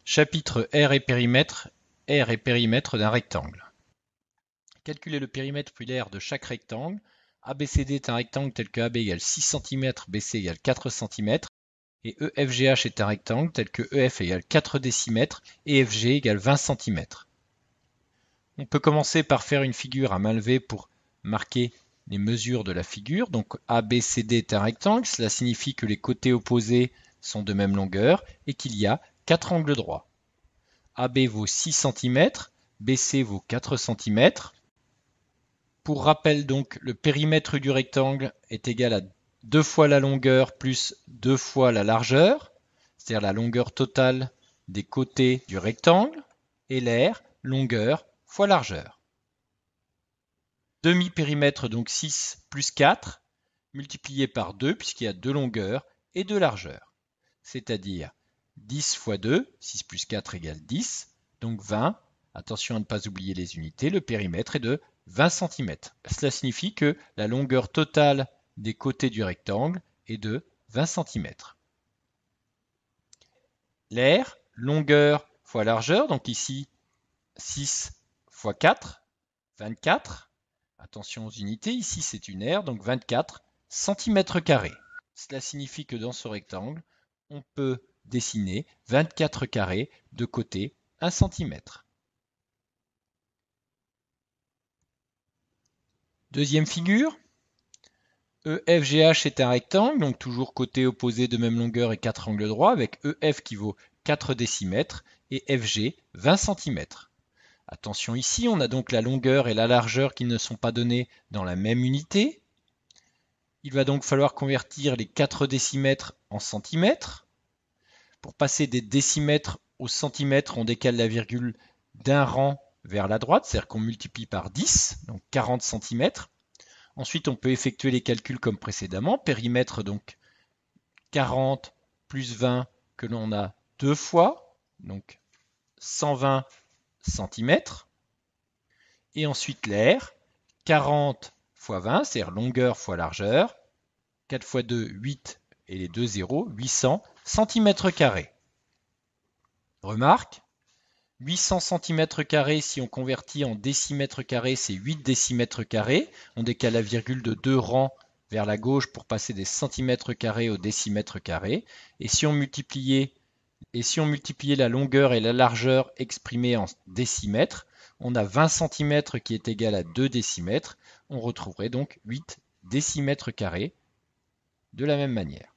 Chapitre aire et périmètre d'un rectangle. Calculer le périmètre puis l'aire de chaque rectangle. ABCD est un rectangle tel que AB égale 6 cm, BC égale 4 cm, et EFGH est un rectangle tel que EF égale 4 décimètres et FG égale 20 cm. On peut commencer par faire une figure à main levée pour marquer les mesures de la figure. Donc ABCD est un rectangle, cela signifie que les côtés opposés sont de même longueur et qu'il y a 4 angles droits. AB vaut 6 cm, BC vaut 4 cm. Pour rappel donc, le périmètre du rectangle est égal à 2 fois la longueur plus 2 fois la largeur, c'est-à-dire la longueur totale des côtés du rectangle, et l'aire, longueur fois largeur. Demi-périmètre, donc 6 plus 4, multiplié par 2, puisqu'il y a 2 longueurs et 2 largeurs. C'est-à-dire 10 fois 2, 6 plus 4 égale 10, donc 20. Attention à ne pas oublier les unités, le périmètre est de 20 cm. Cela signifie que la longueur totale des côtés du rectangle est de 20 cm. L'aire, longueur fois largeur, donc ici 6 fois 4, 24. Attention aux unités, ici c'est une aire, donc 24 cm². Cela signifie que dans ce rectangle, on peut dessiner 24 carrés de côté 1 cm. Deuxième figure, EFGH est un rectangle, donc toujours côté opposé de même longueur et 4 angles droits, avec EF qui vaut 4 décimètres et FG 20 cm. Attention ici, on a donc la longueur et la largeur qui ne sont pas données dans la même unité. Il va donc falloir convertir les 4 décimètres en centimètres. Pour passer des décimètres au centimètre, on décale la virgule d'un rang vers la droite, c'est-à-dire qu'on multiplie par 10, donc 40 cm. Ensuite, on peut effectuer les calculs comme précédemment. Périmètre, donc 40 plus 20 que l'on a deux fois, donc 120 cm. Et ensuite l'aire, 40 fois 20, c'est-à-dire longueur fois largeur. 4 fois 2, 8, et les deux zéros, 800 cm². Remarque, 800 cm², si on convertit en décimètres carrés, c'est 8 décimètres carrés. On décale la virgule de 2 rangs vers la gauche pour passer des centimètres carrés au décimètre carré. Et si on multipliait la longueur et la largeur exprimées en décimètres, on a 20 cm qui est égal à 2 décimètres. On retrouverait donc 8 décimètres carrés de la même manière.